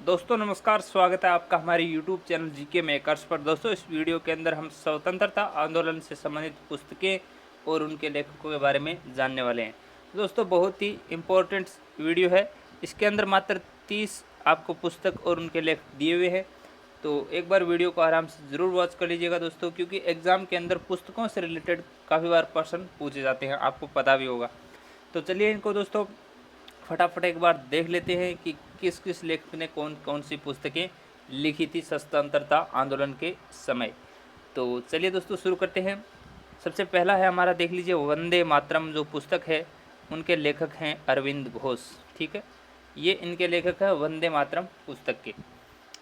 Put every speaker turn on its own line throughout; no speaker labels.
दोस्तों नमस्कार, स्वागत है आपका हमारे यूट्यूब चैनल जीके मेकर्स पर। दोस्तों इस वीडियो के अंदर हम स्वतंत्रता आंदोलन से संबंधित पुस्तकें और उनके लेखकों के बारे में जानने वाले हैं। दोस्तों बहुत ही इम्पोर्टेंट वीडियो है। इसके अंदर मात्र 30 आपको पुस्तक और उनके लेखक दिए हुए हैं, तो एक बार वीडियो को आराम से ज़रूर वॉच कर लीजिएगा दोस्तों, क्योंकि एग्ज़ाम के अंदर पुस्तकों से रिलेटेड काफ़ी बार प्रश्न पूछे जाते हैं, आपको पता भी होगा। तो चलिए इनको दोस्तों फटाफट एक बार देख लेते हैं कि किस किस लेखक ने कौन कौन सी पुस्तकें लिखी थी स्वतंत्रता आंदोलन के समय। तो चलिए दोस्तों शुरू करते हैं। सबसे पहला है हमारा, देख लीजिए, वंदे मातरम जो पुस्तक है उनके लेखक हैं अरविंद घोष। ठीक है, ये इनके लेखक है वंदे मातरम पुस्तक के।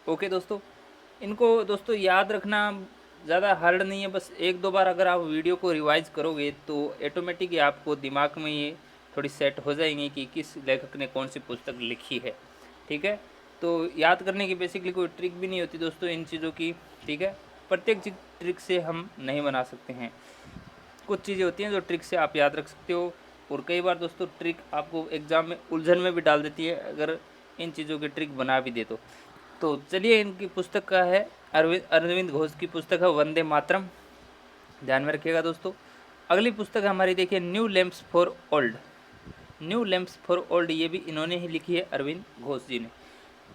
ओके दोस्तों, इनको दोस्तों याद रखना ज़्यादा हार्ड नहीं है, बस एक दो बार अगर आप वीडियो को रिवाइज करोगे तो ऑटोमेटिक ही आपको दिमाग में ये थोड़ी सेट हो जाएंगी कि किस लेखक ने कौन सी पुस्तक लिखी है। ठीक है, तो याद करने की बेसिकली कोई ट्रिक भी नहीं होती दोस्तों इन चीज़ों की। ठीक है, प्रत्येक चीज़ ट्रिक से हम नहीं बना सकते हैं। कुछ चीज़ें होती हैं जो ट्रिक से आप याद रख सकते हो, और कई बार दोस्तों ट्रिक आपको एग्ज़ाम में उलझन में भी डाल देती है अगर इन चीज़ों की ट्रिक बना भी दे तो चलिए इनकी पुस्तक का है, अरविंद घोष की पुस्तक है वंदे मातरम, ध्यान में रखिएगा दोस्तों। अगली पुस्तक है हमारी, देखिए, new lamps for old. New lamps for old ये भी इन्होंने ही लिखी है, अरविंद घोष जी ने।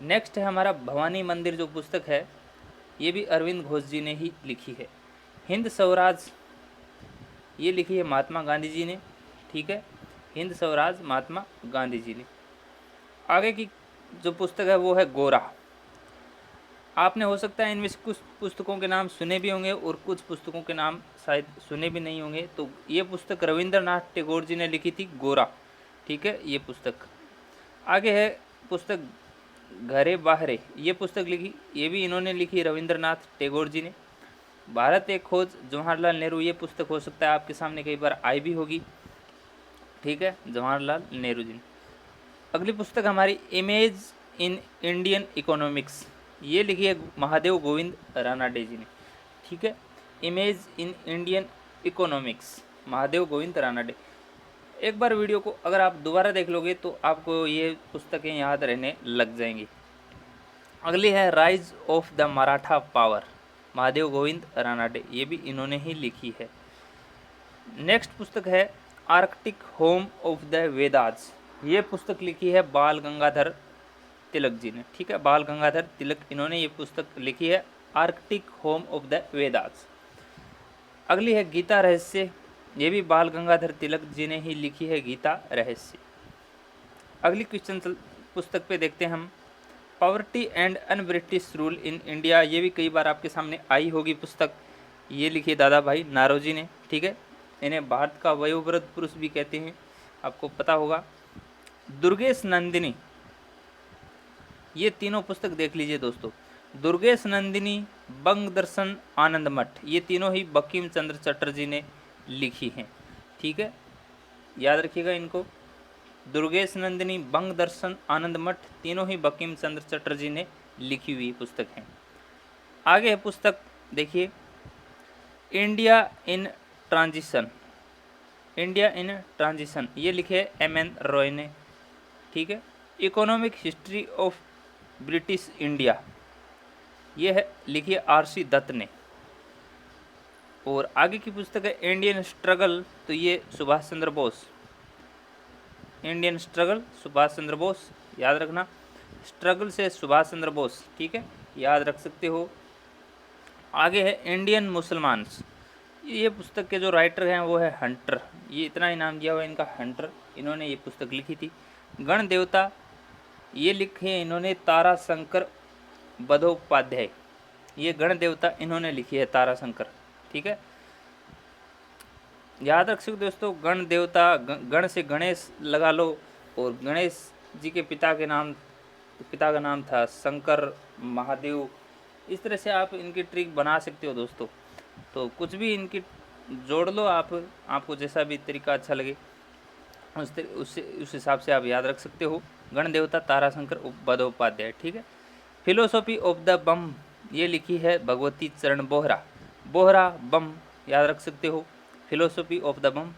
नेक्स्ट है हमारा भवानी मंदिर जो पुस्तक है, ये भी अरविंद घोष जी ने ही लिखी है। हिंद स्वराज ये लिखी है महात्मा गांधी जी ने। ठीक है, हिंद स्वराज महात्मा गांधी जी ने। आगे की जो पुस्तक है वो है गोरा। आपने हो सकता है इनमें से कुछ पुस्तकों के नाम सुने भी होंगे और कुछ पुस्तकों के नाम शायद सुने भी नहीं होंगे। तो ये पुस्तक रविंद्रनाथ टैगोर जी ने लिखी थी, गोरा। ठीक है, ये पुस्तक। आगे है पुस्तक घरे बाहरे, ये पुस्तक लिखी, ये भी इन्होंने लिखी, रविंद्रनाथ टैगोर जी ने। भारत एक खोज, जवाहरलाल नेहरू, ये पुस्तक हो सकता है आपके सामने कई बार आई भी होगी। ठीक है, जवाहरलाल नेहरू जी ने। अगली पुस्तक हमारी इमेज इन इंडियन इकोनॉमिक्स, ये लिखी है महादेव गोविंद रानाडे जी ने। ठीक है, image in Indian economics, Mahadev Govind Ranade. एक बार वीडियो को अगर आप दोबारा देख लोगे तो आपको ये पुस्तकें याद रहने लग जाएंगी। अगली है rise of the Maratha power, Mahadev Govind Ranade, ये भी इन्होंने ही लिखी है। नेक्स्ट पुस्तक है Arctic home of the Vedas, ये पुस्तक लिखी है बाल गंगाधर तिलक जी ने। ठीक है, बाल गंगाधर तिलक, इन्होंने ये पुस्तक लिखी है, Arctic home of the Vedas. अगली है गीता रहस्य, ये भी बाल गंगाधर तिलक जी ने ही लिखी है, गीता रहस्य। अगली क्वेश्चन पुस्तक पे देखते हैं हम, poverty and un British rule in India, ये भी कई बार आपके सामने आई होगी पुस्तक, ये लिखी है दादा भाई नारोजी ने। ठीक है, इन्हें भारत का वयोवृद्ध पुरुष भी कहते हैं, आपको पता होगा। दुर्गेश नंदिनी, ये तीनों पुस्तक देख लीजिए दोस्तों, दुर्गेश नंदिनी, बंग दर्शन, आनंद मठ, ये तीनों ही बंकिम चंद्र चटर्जी ने लिखी हैं। ठीक है, याद रखिएगा इनको, दुर्गेश नंदिनी, बंग दर्शन, आनंद मठ, तीनों ही बंकिम चंद्र चटर्जी ने लिखी हुई पुस्तक हैं। आगे है पुस्तक, देखिए, India in transition, India in transition, ये लिखे MN रॉय ने। ठीक है, economic history of British India, ये है लिखी है RC दत्त ने। और आगे की पुस्तक है इंडियन स्ट्रगल, तो ये सुभाष चंद्र बोस, इंडियन स्ट्रगल सुभाष चंद्र बोस, याद रखना, स्ट्रगल से सुभाष चंद्र बोस। ठीक है, याद रख सकते हो। आगे है इंडियन मुसलमान्स, ये पुस्तक के जो राइटर हैं वो है हंटर, ये इतना ही नाम दिया हुआ है इनका, हंटर, इन्होंने ये पुस्तक लिखी थी। गण देवता, ये लिखे हैं इन्होंने तारा शंकर बंदोपाध्याय, ये गण देवता इन्होंने लिखी है, तारा शंकर। ठीक है, याद रख सकते दोस्तों, गण देवता, गण से गणेश लगा लो, और गणेश जी के पिता का नाम था शंकर महादेव, इस तरह से आप इनकी ट्रिक बना सकते हो दोस्तों। तो कुछ भी इनकी जोड़ लो आप, आपको जैसा भी तरीका अच्छा लगे उस हिसाब से आप याद रख सकते हो। गण देवता ताराशंकर बंदोपाध्याय। ठीक है, फिलोसॉफी ऑफ द बम, ये लिखी है भगवती चरण बोहरा, बोहरा बम, याद रख सकते हो, philosophy of the bomb,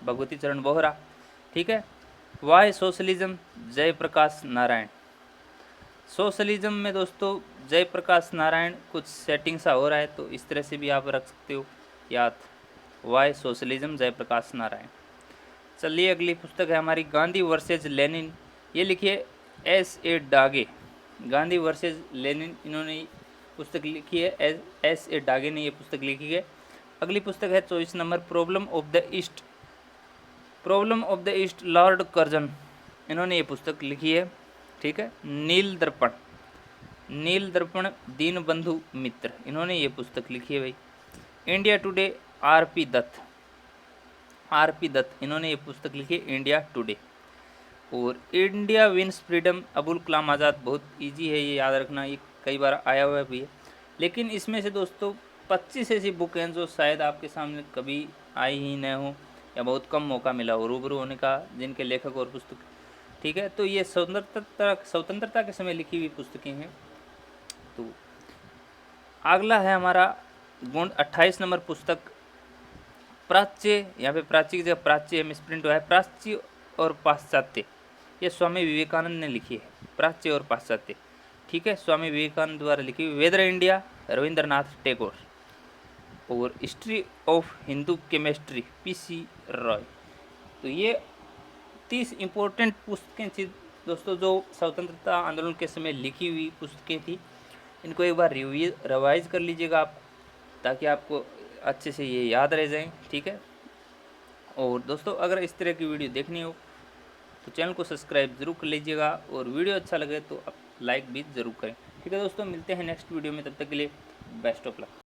Bhagwati Charan Bohra. ठीक है, why socialism, Jayaprakash Narayan, socialism में दोस्तों जयप्रकाश नारायण कुछ सेटिंग सा हो रहा है, तो इस तरह से भी आप रख सकते हो याद, वाई सोशलिज्म जयप्रकाश नारायण। चलिए अगली पुस्तक है हमारी गांधी वर्सेज लेनिन, ये लिखिए S.A. डागे। गांधी वर्सेज लेनिन इन्होंने पुस्तक लिखी है, S.A. डागे ने ये पुस्तक लिखी है। अगली पुस्तक है 24 number problem of the east. Problem of the east Lord Curzon इन्होंने ये पुस्तक लिखी है। ठीक है। नील दर्पण दीनबंधु मित्र इन्होंने ये पुस्तक लिखी है भाई। India today R.P. दत्त इन्होंने ये पुस्तक लिखी है इंडिया टुडे। और India wins freedom Abul Kalam Azad, बहुत इजी है ये याद रखना, ये कई बार आया हुआ भी है। लेकिन इसमें से दोस्तों 25 ऐसी बुक हैं जो शायद आपके सामने कभी आई ही न हो या बहुत कम मौका मिला हो रूबरू होने का, जिनके लेखक और पुस्तक। ठीक है। तो ये स्वतंत्रता के समय लिखी हुई पुस्तकें हैं। तो अगला है हमारा गुण 28 नंबर पुस्तक प्राच्य, यहाँ पे प्राच्य की जगह प्राच्य मिसप्रिंट हुआ है, प्राच्य और पाश्चात्य। ये स्वामी विवेकानंद ने लिखी है, प्राच्य और पाश्चात्य। ठीक है। स्वामी विवेकानंद द्वारा लिखी हुई। Whither India Rabindranath Tagore. और history of Hindu chemistry PC Ray. तो ये 30 इम्पोर्टेंट पुस्तकें थी दोस्तों जो स्वतंत्रता आंदोलन के समय लिखी हुई पुस्तकें थी। इनको एक बार रिवाइज कर लीजिएगा आप, ताकि आपको अच्छे से ये याद रह जाएं। ठीक है। और दोस्तों अगर इस तरह की वीडियो देखनी हो तो चैनल को सब्सक्राइब जरूर कर लीजिएगा, और वीडियो अच्छा लगे तो आप लाइक भी ज़रूर करें। ठीक है दोस्तों, मिलते हैं नेक्स्ट वीडियो में, तब तक के लिए बेस्ट ऑफ लक।